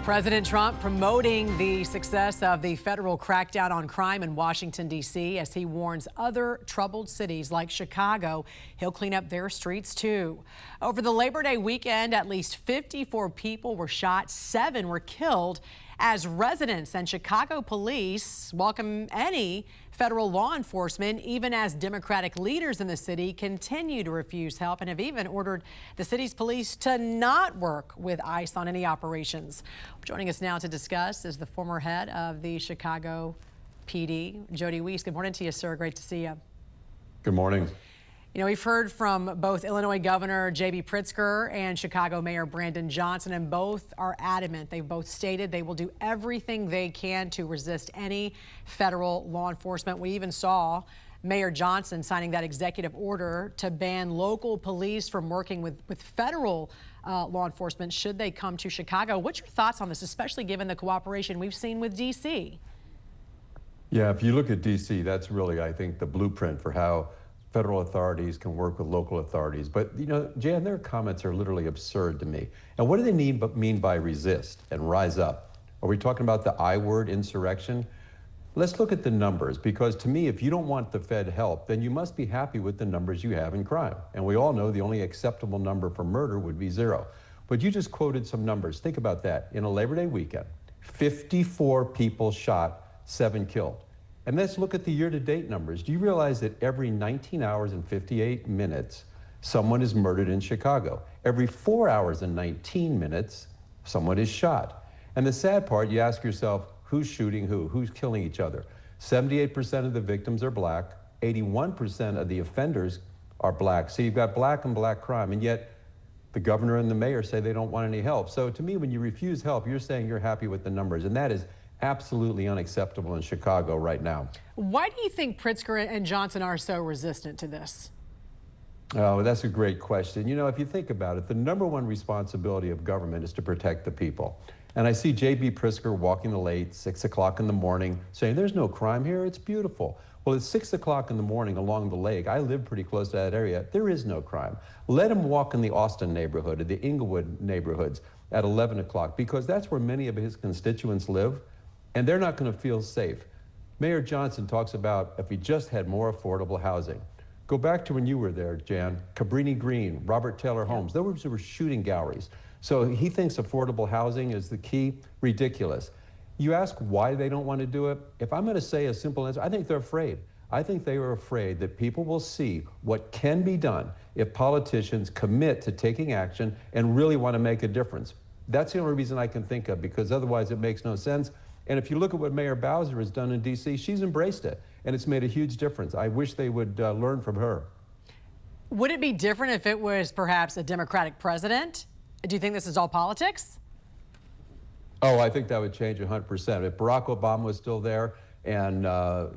President Trump promoting the success of the federal crackdown on crime in Washington, D.C. as he warns other troubled cities like Chicago he'll clean up their streets too. Over the Labor Day weekend, at least 54 people were shot, 7 were killed as residents and Chicago police welcome any federal law enforcement, even as Democratic leaders in the city continue to refuse help and have even ordered the city's police to not work with ICE on any operations. Joining us now to discuss is the former head of the Chicago PD, Jody Weis. Good morning to you, sir. Great to see you. Good morning. You know, we've heard from both Illinois Governor Jody Pritzker and Chicago Mayor Brandon Johnson, and both are adamant. They've both stated they will do everything they can to resist any federal law enforcement. We even saw Mayor Johnson signing that executive order to ban local police from working with federal law enforcement should they come to Chicago. What's your thoughts on this, especially given the cooperation we've seen with D.C.? Yeah, if you look at D.C., that's really, I think, the blueprint for how federal authorities can work with local authorities. But, you know, Jan, their comments are literally absurd to me. And what do they mean by resist and rise up? Are we talking about the I word, insurrection? Let's look at the numbers, because to me, if you don't want the Fed help, then you must be happy with the numbers you have in crime. And we all know the only acceptable number for murder would be 0. But you just quoted some numbers. Think about that. In a Labor Day weekend, 54 people shot, 7 killed. And let's look at the year-to-date numbers. Do you realize that every 19 hours and 58 minutes, someone is murdered in Chicago? Every 4 hours and 19 minutes, someone is shot. And the sad part, you ask yourself, who's shooting who? Who's killing each other? 78% of the victims are black. 81% of the offenders are black. So you've got black and black crime, and yet the governor and the mayor say they don't want any help. So to me, when you refuse help, you're saying you're happy with the numbers, and that is absolutely unacceptable in Chicago right now. Why do you think Pritzker and Johnson are so resistant to this? Oh, that's a great question. You know, if you think about it, the #1 responsibility of government is to protect the people. And I see J.B. Pritzker walking the late 6 o'clock in the morning saying, there's no crime here, it's beautiful. Well, it's 6 o'clock in the morning along the lake. I live pretty close to that area. There is no crime. Let him walk in the Austin neighborhood or the Inglewood neighborhoods at 11 o'clock, because that's where many of his constituents live. And they're not going to feel safe. Mayor Johnson talks about if we just had more affordable housing. Go back to when you were there, Jan. Cabrini Green, Robert Taylor Homes, those were shooting galleries. So he thinks affordable housing is the key. Ridiculous. You ask why they don't want to do it? If I'm going to say a simple answer, I think they're afraid. I think they are afraid that people will see what can be done if politicians commit to taking action and really want to make a difference. That's the only reason I can think of, because otherwise it makes no sense. And if you look at what Mayor Bowser has done in D.C., she's embraced it, and it's made a huge difference. I wish they would learn from her. Would it be different if it was perhaps a Democratic president? Do you think this is all politics? Oh, I think that would change 100%. If Barack Obama was still there and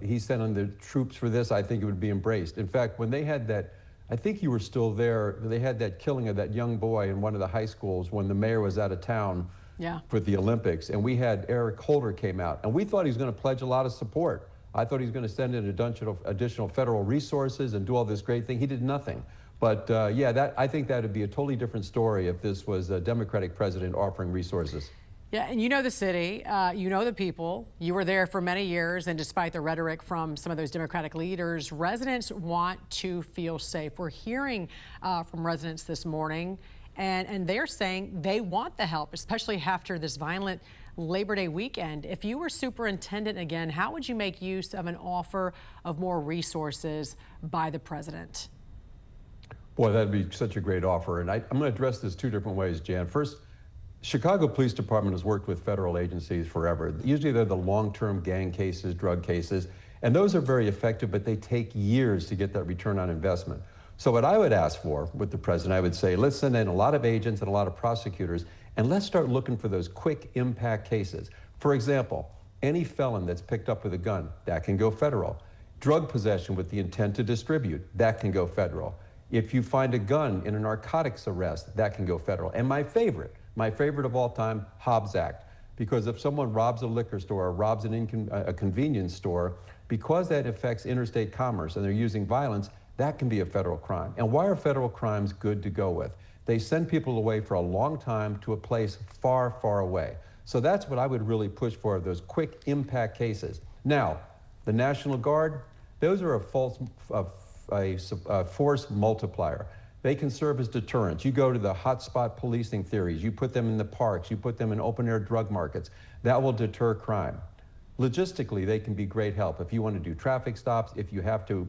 he sent in the troops for this, I think it would be embraced. In fact, when they had that, I think you were still there, they had that killing of that young boy in one of the high schools when the mayor was out of town. Yeah. For the Olympics, and we had Eric Holder came out, and we thought he was going to pledge a lot of support. I thought he was going to send in additional federal resources and do all this great thing. He did nothing. But yeah, I think that would be a totally different story if this was a Democratic president offering resources. Yeah, and you know the city, you know the people. You were there for many years, and despite the rhetoric from some of those Democratic leaders, residents want to feel safe. We're hearing from residents this morning, and they're saying they want the help, especially after this violent Labor Day weekend. If you were superintendent again, how would you make use of an offer of more resources by the president? Boy, that'd be such a great offer. And I'm going to address this 2 different ways, Jan. First, Chicago Police Department has worked with federal agencies forever. Usually they're the long-term gang cases, drug cases, and those are very effective, but they take years to get that return on investment. So what I would ask for with the president, I would say, let's send in a lot of agents and a lot of prosecutors, and let's start looking for those quick impact cases. For example, any felon that's picked up with a gun, that can go federal. Drug possession with the intent to distribute, that can go federal. If you find a gun in a narcotics arrest, that can go federal. And my favorite of all time, Hobbs Act. Because if someone robs a liquor store or robs a convenience store, because that affects interstate commerce and they're using violence, that can be a federal crime. And why are federal crimes good to go with? They send people away for a long time to a place far, far away. So that's what I would really push for, those quick impact cases. Now, the National Guard, those are a force multiplier. They can serve as deterrents. You go to the hotspot policing theories, you put them in the parks, you put them in open air drug markets. That will deter crime. Logistically, they can be great help. If you want to do traffic stops, if you have to,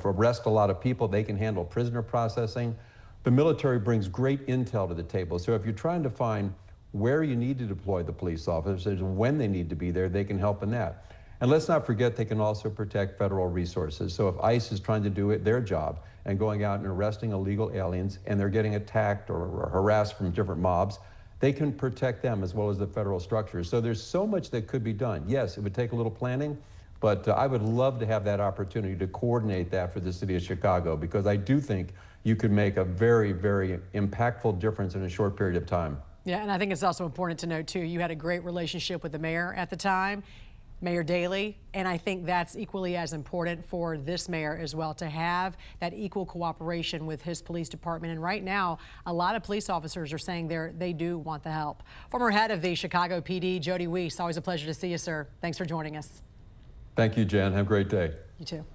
arrest a lot of people, they can handle prisoner processing. The military brings great intel to the table. So if you're trying to find where you need to deploy the police officers and when they need to be there, they can help in that. And let's not forget, they can also protect federal resources. So if ICE is trying to do their job and going out and arresting illegal aliens and they're getting attacked or harassed from different mobs, they can protect them as well as the federal structures. So there's so much that could be done. Yes, it would take a little planning, but I would love to have that opportunity to coordinate that for the city of Chicago, because I do think you could make a very, very impactful difference in a short period of time. Yeah, and I think it's also important to note, too, you had a great relationship with the mayor at the time, Mayor Daley, and I think that's equally as important for this mayor as well, to have that equal cooperation with his police department. And right now, a lot of police officers are saying they do want the help. Former head of the Chicago PD, Jody Weis, always a pleasure to see you, sir. Thanks for joining us. Thank you, Jen. Have a great day. You too.